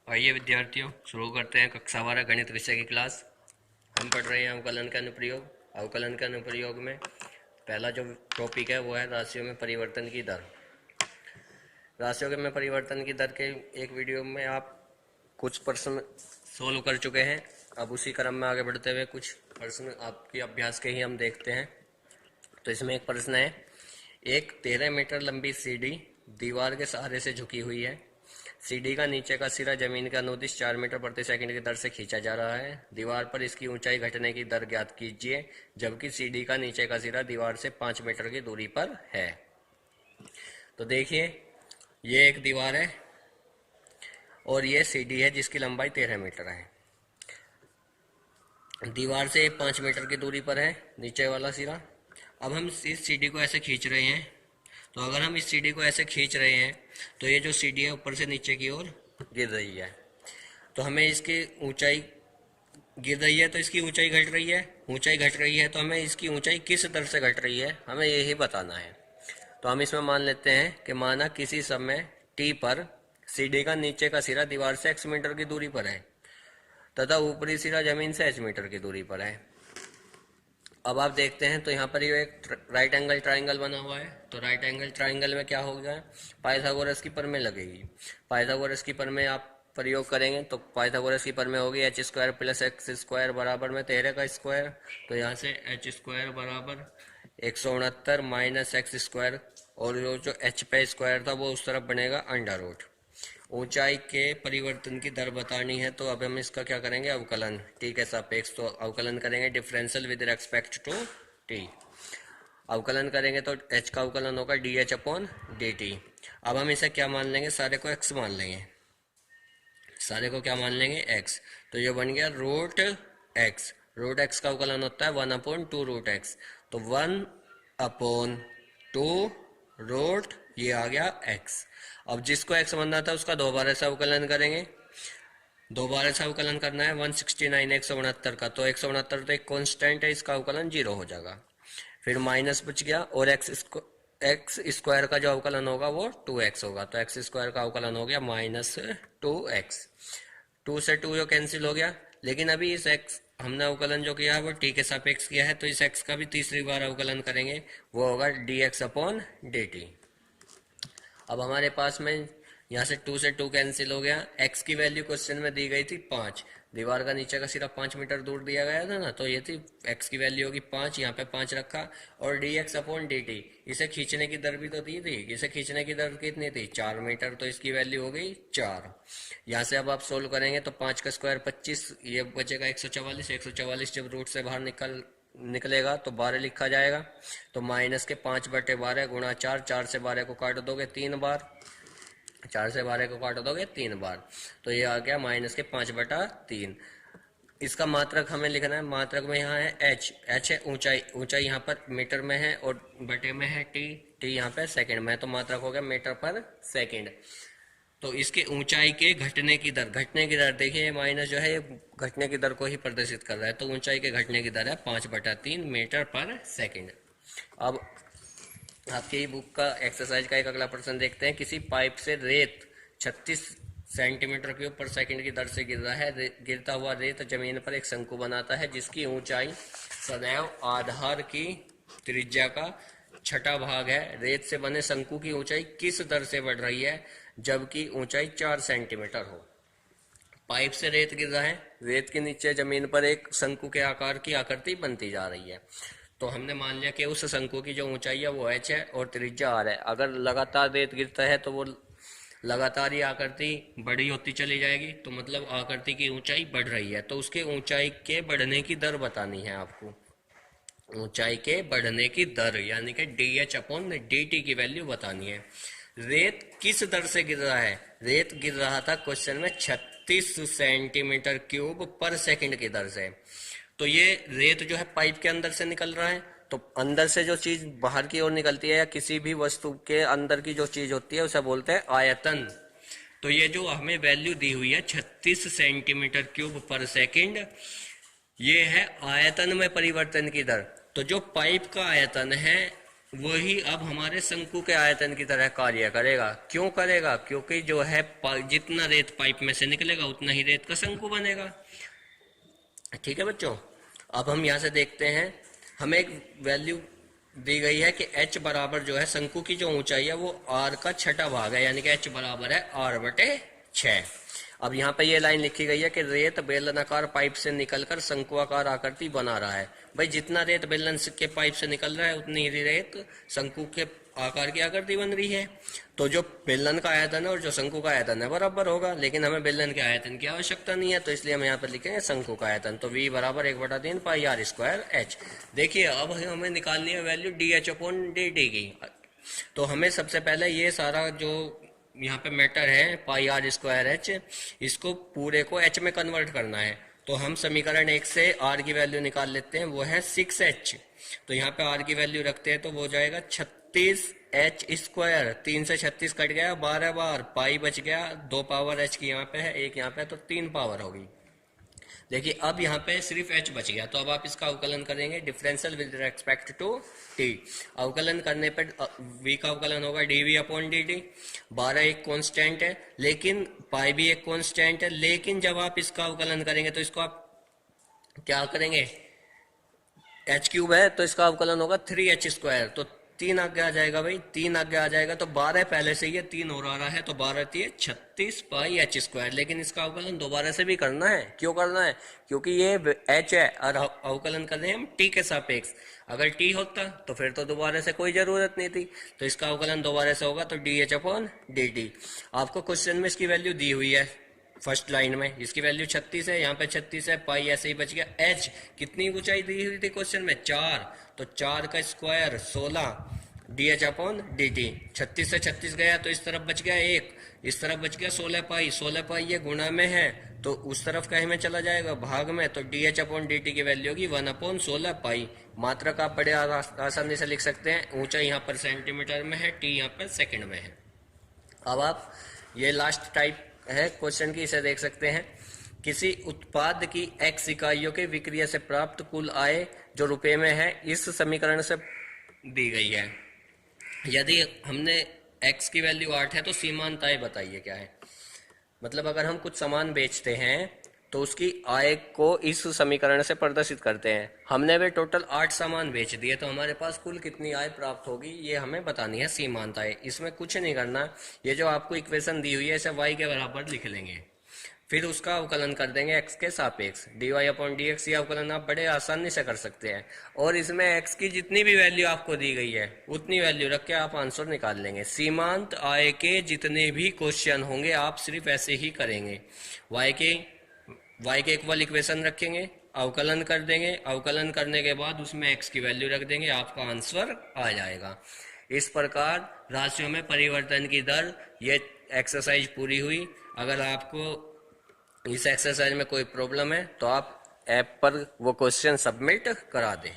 आइए विद्यार्थियों, शुरू करते हैं कक्षा 12 गणित विषय की क्लास। हम पढ़ रहे हैं अवकलन का अनुप्रयोग। अवकलन के अनुप्रयोग में पहला जो टॉपिक है वो है राशियों में परिवर्तन की दर। राशियों में परिवर्तन की दर के एक वीडियो में आप कुछ प्रश्न सोल्व कर चुके हैं। अब उसी क्रम में आगे बढ़ते हुए कुछ प्रश्न आपके अभ्यास के ही हम देखते हैं। तो इसमें एक प्रश्न है, एक 13 मीटर लंबी सीढ़ी दीवार के सहारे से झुकी हुई है। सीढ़ी का नीचे का सिरा जमीन के अनुदिश 4 मीटर प्रति सेकंड की दर से खींचा जा रहा है। दीवार पर इसकी ऊंचाई घटने की दर ज्ञात कीजिए, जबकि सीढ़ी का नीचे का सिरा दीवार से 5 मीटर की दूरी पर है। तो देखिए, ये एक दीवार है और ये सीढ़ी है जिसकी लंबाई 13 मीटर है। दीवार से 5 मीटर की दूरी पर है नीचे वाला सिरा। अब हम इस सीढ़ी को ऐसे खींच रहे हैं। तो अगर हम इस सीढ़ी को ऐसे खींच रहे हैं तो ये जो सीढ़ी है ऊपर से नीचे की ओर गिर रही है। तो हमें इसकी ऊंचाई गिर रही है तो इसकी ऊंचाई घट रही है। ऊंचाई घट रही है तो हमें इसकी ऊंचाई किस दर से घट रही है, हमें यही बताना है। तो हम इसमें मान लेते हैं कि माना किसी समय t पर सीढ़ी का नीचे का सिरा दीवार से x मीटर की दूरी पर है तथा ऊपरी सिरा जमीन से h मीटर की दूरी पर है। अब आप देखते हैं तो यहाँ पर ये एक राइट एंगल ट्राइंगल बना हुआ है। तो राइट एंगल ट्राइंगल में क्या होगा, पाइथागोरस की प्रमेय लगेगी। पाइथागोरस की प्रमेय आप प्रयोग करेंगे तो पाइथागोरस की प्रमेय होगी h square plus x square बराबर में 13 का स्क्वायर। तो यहाँ से h स्क्वायर बराबर 169 माइनस एक्स स्क्वायर, और जो h पे स्क्वायर था वो उस तरफ बनेगा अंडर रूट। ऊंचाई के परिवर्तन की दर बतानी है तो अब हम इसका क्या करेंगे, अवकलन t के सापेक्ष। तो अवकलन करेंगे differential with respect to t। अवकलन करेंगे तो h का अवकलन होगा dh अपॉन dt। अब हम इसे क्या मान लेंगे, सारे को x मान लेंगे। सारे को क्या मान लेंगे, x। तो ये बन गया रूट x। रूट x का अवकलन होता है 1/2 रूट x। तो 1/2 रूट ये आ गया x। अब जिसको x बनना था उसका दोबारा से अवकलन करेंगे। दोबारा से अवकलन करना है 169 169 का। तो 169 तो एक कांस्टेंट है, इसका अवकलन 0 हो जाएगा। फिर माइनस बच गया और एक्स स्क्वायर का जो अवकलन होगा वो 2x होगा। तो एक्स स्क्वायर का अवकलन हो गया -2x। 2 से 2 जो कैंसिल हो गया। लेकिन अभी इस x हमने अवकलन जो किया है वो t के सापेक्ष किया है, तो इस x का भी तीसरी बार अवकलन करेंगे, वो होगा dx अपॉन dt। अब हमारे पास में यहाँ से 2 से 2 कैंसिल हो गया। x की वैल्यू क्वेश्चन में दी गई थी 5। दीवार का नीचे का सिर्फ 5 मीटर दूर दिया गया था ना, तो ये थी x की वैल्यू होगी 5। यहाँ पे 5 रखा और dx अपॉन dt। इसे खींचने की दर भी तो दी थी। इसे खींचने की दर कितनी थी, 4 मीटर। तो इसकी वैल्यू हो गई 4। यहाँ से अब आप सोल्व करेंगे तो 5 का स्क्वायर 25, ये बचेगा 144। 144 जब रूट से बाहर निकलेगा तो 12 लिखा जाएगा। तो माइनस के 5/12 गुणा 4। 4 से 12 को काट दोगे 3 बार। 4 से 12 को काट दोगे 3 बार। तो ये आ गया माइनस के 5/3। इसका मात्रक हमें लिखना है। मात्रक में यहाँ है h है ऊंचाई। ऊंचाई यहाँ पर मीटर में है और बटे में है t यहाँ पे सेकंड में है। तो मात्रक हो गया मीटर पर सेकंड। तो इसके ऊंचाई के घटने की दर, घटने की दर देखिए, ये माइनस जो है ये घटने की दर को ही प्रदर्शित कर रहा है। तो ऊंचाई के घटने की दर है 5/3 मीटर पर सेकंड। अब आपकी बुक का एक्सरसाइज का एक अगला प्रश्न देखते हैं। किसी पाइप से रेत 36 सेंटीमीटर क्यूब पर सेकंड की दर से गिर रहा है। गिरता हुआ रेत जमीन पर एक शंकु बनाता है जिसकी ऊंचाई सदैव आधार की त्रिज्या का 6वां भाग है। रेत से बने शंकु की ऊंचाई किस दर से बढ़ रही है जबकि ऊंचाई 4 सेंटीमीटर हो। पाइप से रेत गिर रहा है, रेत के नीचे जमीन पर एक शंकु के आकार की आकृति बनती जा रही है। तो हमने मान लिया कि उस शंकु की जो ऊंचाई है वो h है और त्रिज्या r है। अगर लगातार रेत गिरता है तो वो लगातार ही आकृति बड़ी होती चली जाएगी, तो मतलब आकृति की ऊंचाई बढ़ रही है। तो उसके ऊंचाई के बढ़ने की दर बतानी है आपको। ऊंचाई के बढ़ने की दर यानी कि dh अपॉन dt की वैल्यू बतानी है। रेत किस दर से गिर रहा है, रेत गिर रहा था क्वेश्चन में 36 सेंटीमीटर क्यूब पर सेकंड की दर से। तो ये रेत जो है पाइप के अंदर से निकल रहा है। तो अंदर से जो चीज बाहर की ओर निकलती है या किसी भी वस्तु के अंदर की जो चीज होती है उसे बोलते हैं आयतन। तो ये जो हमें वैल्यू दी हुई है 36 सेंटीमीटर क्यूब पर सेकंड, ये है आयतन में परिवर्तन की दर। तो जो पाइप का आयतन है वही अब हमारे शंकु के आयतन की तरह कार्य करेगा। क्यों करेगा? क्योंकि जो है जितना रेत पाइप में से निकलेगा उतना ही रेत का शंकु बनेगा। ठीक है बच्चों, अब हम यहाँ से देखते हैं, हमें एक वैल्यू दी गई है कि h बराबर जो है शंकु की जो ऊंचाई है वो r का छठा भाग है, यानी कि h बराबर है r/6। अब यहाँ पे ये लाइन लिखी गई है कि रेत बेलनाकार पाइप से निकलकर शंकुआकार आकृति बना रहा है। भाई जितना रेत बेलन के पाइप से निकल रहा है उतनी ही रेत शंकु के आकार की आकृति बन रही है। तो जो बेलन का आयतन है और जो शंकु का आयतन है बराबर होगा, लेकिन हमें बेलन के आयतन की आवश्यकता नहीं है, तो इसलिए हम यहाँ पर लिखेंगे शंकु का आयतन। तो v बराबर 1/3 पाई r स्क्वायर h। देखिए अब हमें निकालनी है वैल्यू dh/dt की। तो हमें सबसे पहले ये सारा जो यहाँ पे मैटर है पाई r स्क्वायर h, इसको पूरे को h में कन्वर्ट करना है। तो हम समीकरण 1 से r की वैल्यू निकाल लेते हैं, वो है 6h। तो यहाँ पे r की वैल्यू रखते हैं तो वो हो जाएगा 36h स्क्वायर। 3 से 36 कट गया 12 बार, पाई बच गया, 2 पावर h की यहाँ पे है, 1 यहाँ पे है, तो 3 पावर होगी। देखिए अब यहाँ पे सिर्फ h बच गया, तो अब आप इसका अवकलन करेंगे differential with respect to t। अवकलन करने पर v का अवकलन होगा dv/dt। 12 एक कांस्टेंट है, लेकिन पाई भी एक कांस्टेंट है, लेकिन जब आप इसका अवकलन करेंगे तो इसको आप क्या करेंगे, h³ है तो इसका अवकलन होगा 3h स्क्वायर। तो 3 आगे आ जाएगा भाई, 3 आगे आ जाएगा, तो 12 पहले से ही 3 और आ रहा है, तो 12 3 36 पाई h स्क्वायर। लेकिन इसका अवकलन दोबारा से भी करना है। क्यों करना है? क्योंकि ये h है और अवकलन कर रहे हैं हम t के सापेक्ष। अगर t होता तो फिर तो दोबारा से कोई जरूरत नहीं थी, तो इसका अवकलन दोबारा से होगा, तो dh/dt। आपको क्वेश्चन में इसकी वैल्यू दी हुई है फर्स्ट लाइन में, इसकी वैल्यू 36 है, यहाँ पे 36 है, पाई ऐसे ही बच गया। h कितनी ऊंचाई दी हुई थी क्वेश्चन में? 4, तो 4 का स्क्वायर 16 dh/dt। 36 से 36 गया तो इस तरफ बच गया 1, इस तरफ बच गया 16 पाई। 16 पाई ये गुणा में है तो उस तरफ कहीं में चला जाएगा भाग में, तो dh/dt की वैल्यू होगी 1/16 पाई। मात्रक आप बड़े आसानी से लिख सकते हैं। ऊंचाई यहाँ पर सेंटीमीटर में है, t यहाँ पर सेकंड में है। अब आप ये लास्ट टाइप है क्वेश्चन की, इसे देख सकते हैं। किसी उत्पाद की x इकाइयों के विक्रिय से प्राप्त कुल आय जो रुपए में है इस समीकरण से दी गई है। यदि हमने x की वैल्यू 8 है तो सीमांत आय बताइए क्या है। मतलब अगर हम कुछ सामान बेचते हैं तो उसकी आय को इस समीकरण से प्रदर्शित करते हैं। हमने वे टोटल 8 सामान बेच दिए, तो हमारे पास कुल कितनी आय प्राप्त होगी ये हमें बतानी है, सीमांत आय। इसमें कुछ नहीं करना, ये जो आपको इक्वेशन दी हुई है इसे y के बराबर लिख लेंगे, फिर उसका अवकलन कर देंगे x के सापेक्ष, dy/dx। ये अवकलन आप बड़े आसानी से कर सकते हैं, और इसमें x की जितनी भी वैल्यू आपको दी गई है उतनी वैल्यू रख के आप आंसर निकाल लेंगे। सीमांत आय के जितने भी क्वेश्चन होंगे आप सिर्फ ऐसे ही करेंगे। y के इक्वल इक्वेशन रखेंगे, अवकलन कर देंगे, अवकलन करने के बाद उसमें x की वैल्यू रख देंगे, आपका आंसर आ जाएगा। इस प्रकार राशियों में परिवर्तन की दर, ये एक्सरसाइज पूरी हुई। अगर आपको इस एक्सरसाइज में कोई प्रॉब्लम है तो आप ऐप पर वो क्वेश्चन सबमिट करा दें।